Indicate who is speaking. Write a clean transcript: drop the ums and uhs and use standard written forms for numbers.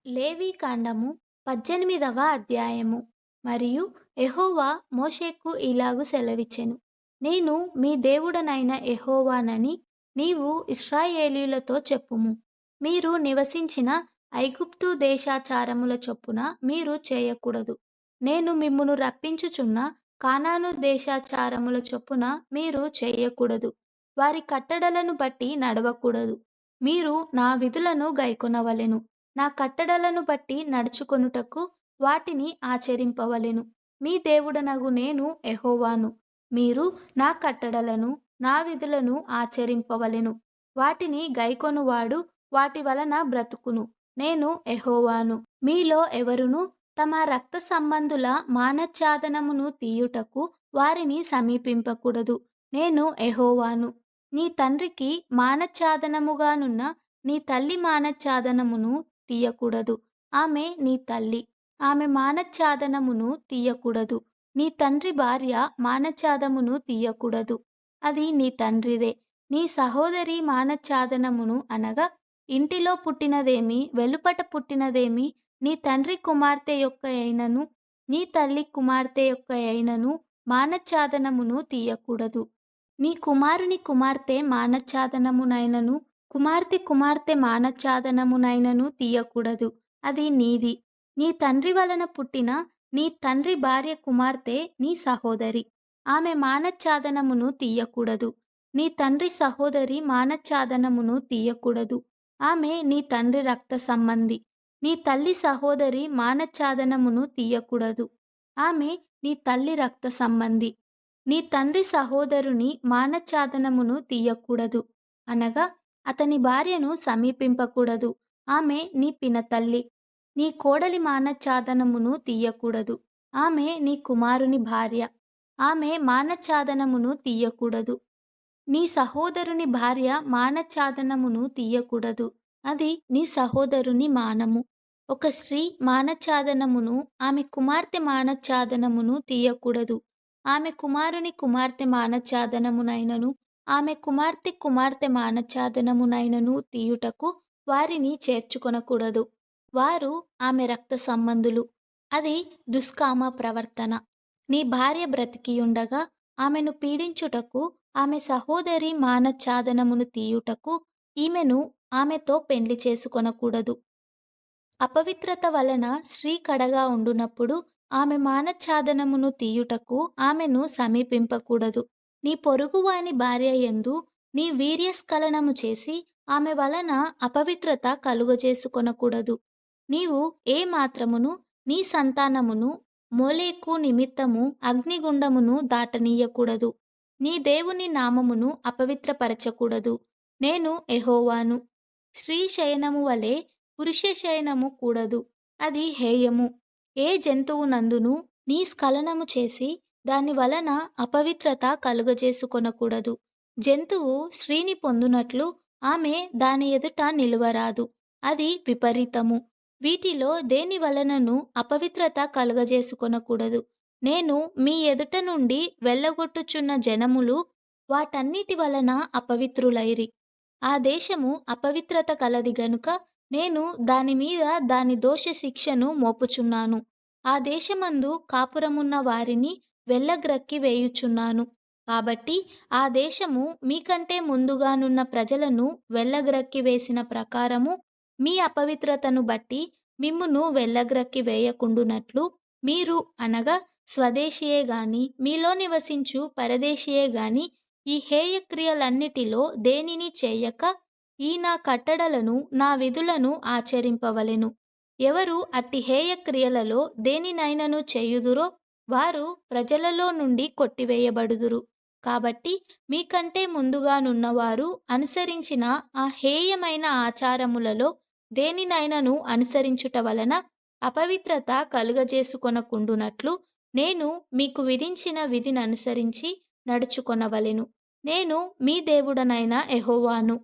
Speaker 1: లేవీకాండము 18వ అధ్యాయము. మరియు యెహోవా మోషేకు ఇలాగు సెలవిచ్చెను. నేను మీ దేవుడనైన యెహోవానని నీవు ఇశ్రాయేలీయులతో చెప్పుము. మీరు నివసించిన ఐగుప్తు దేశాచారముల చొప్పున మీరు చేయకూడదు. నేను మిమ్మును రప్పించుచున్న కానాను దేశాచారముల చొప్పున మీరు చేయకూడదు. వారి కట్టడలను బట్టి నడవకూడదు. మీరు నా విధులను గైకొనవలెను. నా కట్టడలను బట్టి నడుచుకొనుటకు వాటిని ఆచరింపవలెను. మీ దేవుడనగు నేను యెహోవాను. మీరు నా కట్టడలను, నా విధులను ఆచరింపవలెను. వాటిని గైకొనువాడు వాటి వలన బ్రతుకును. నేను యెహోవాను. మీలో ఎవరునూ తమ రక్త సంబంధుల మానఛాదనమును తీయుటకు వారిని సమీపింపకూడదు. నేను యెహోవాను. నీ తండ్రికి మానఛాదనముగానున్న నీ తల్లి మానఛాదనమును తీయకూడదు. ఆమె నీ తల్లి. ఆమె మానఛాదనమును తీయకూడదు. నీ తండ్రి భార్య మానఛాదమును తీయకూడదు. అది నీ తండ్రిదే. నీ సహోదరి మానఛాదనమును అనగా ఇంటిలో పుట్టినదేమి, వెలుపట పుట్టినదేమి, నీ తండ్రి కుమార్తె యొక్క అయినను, నీ తల్లి కుమార్తె యొక్క అయినను మానఛాదనమును తీయకూడదు. నీ కుమారుని కుమార్తె మానఛాదనమునైనను, కుమార్తె కుమార్తె మానఛాదనమునైనను తీయకూడదు. అది నీది. నీ తండ్రి వలన పుట్టిన నీ తండ్రి భార్య కుమార్తె నీ సహోదరి. ఆమె మానఛాదనమును తీయకూడదు. నీ తండ్రి సహోదరి మానఛాదనమును తీయకూడదు. ఆమె నీ తండ్రి రక్త సంబంధి. నీ తల్లి సహోదరి మానఛాదనమును తీయకూడదు. ఆమె నీ తల్లి రక్త సంబంధి. నీ తండ్రి సహోదరుని మానఛాదనమును తీయకూడదు. అనగా అతని భార్యను సమీపింపకూడదు. ఆమె నీ పినతల్లి. నీ కోడలి మానఛాదనమును తీయకూడదు. ఆమె నీ కుమారుని భార్య. ఆమె మానఛాదనమును తీయకూడదు. నీ సహోదరుని భార్య మానఛాదనమును తీయకూడదు. అది నీ సహోదరుని మానము. ఒక స్త్రీ మానఛాదనమును, ఆమె కుమార్తె మానఛాదనమును తీయకూడదు. ఆమె కుమారుని కుమార్తె మానఛాదనమునైనను, ఆమె కుమార్తె కుమార్తె మానఛాదనమునైనను తీయుటకు వారిని చేర్చుకొనకూడదు. వారు ఆమె రక్త సంబంధులు. అది దుష్కామ ప్రవర్తన. నీ భార్య బ్రతికియుండగా ఆమెను పీడించుటకు, ఆమె సహోదరి మానఛాదనమును తీయుటకు ఈమెను ఆమెతో పెండ్లి చేసుకొనకూడదు. అపవిత్రత వలన స్త్రీ కడగా ఉండునప్పుడు ఆమె మానఛాదనమును తీయుటకు ఆమెను సమీపింపకూడదు. నీ పొరుగువాని భార్య యందు నీ వీర్యస్ఖలనము చేసి ఆమె వలన అపవిత్రత కలుగజేసుకొనకూడదు. నీవు ఏ మాత్రమును నీ సంతానమును మోలేకు నిమిత్తము అగ్నిగుండమును దాటనీయకూడదు. నీ దేవుని నామమును అపవిత్రపరచకూడదు. నేను యెహోవాను. స్త్రీ శయనము వలె పురుష శయనము కూడదు. అది హేయము. ఏ జంతువునందును నీ స్ఖలనము చేసి దాని వలన అపవిత్రత కలుగజేసుకొనకూడదు. జంతువు స్త్రీని పొందునట్లు ఆమె దాని ఎదుట నిలువరాదు. అది విపరీతము. వీటిలో దేని వలనను అపవిత్రత కలుగజేసుకొనకూడదు. నేను మీ ఎదుట నుండి వెళ్ళగొట్టుచున్న జనములు వాటన్నిటి వలన అపవిత్రులైరి. ఆ దేశము అపవిత్రత కలది గనుక నేను దాని మీద దాని దోష శిక్షను మోపుచున్నాను. ఆ దేశమందు కాపురమున్న వారిని వెళ్ళగ్రక్కి వేయుచున్నాను. కాబట్టి ఆ దేశము మీకంటే ముందుగానున్న ప్రజలను వెళ్ళగ్రక్కి వేసిన ప్రకారము మీ అపవిత్రతను బట్టి మిమ్మును వెళ్ళగ్రక్కి వేయకుండునట్లు మీరు అనగా స్వదేశీయే గాని మీలో నివసించు పరదేశీయే గాని ఈ హేయక్రియలన్నిటిలో దేనిని చేయక ఈ నా కట్టడలను నా విధులను ఆచరింపవలెను. ఎవరు అట్టి హేయక్రియలలో దేనినైనను చేయుదురో వారు ప్రజలలో నుండి కొట్టివేయబడుదురు. కాబట్టి మీకంటే ముందుగానున్నవారు అనుసరించిన ఆ హేయమైన ఆచారములలో దేనినైనను అనుసరించుట వలన అపవిత్రత కలుగజేసుకొనకుండునట్లు నేను మీకు విధించిన విధిననుసరించి నడుచుకొనవలెను. నేను మీ దేవుడనైన యెహోవాను.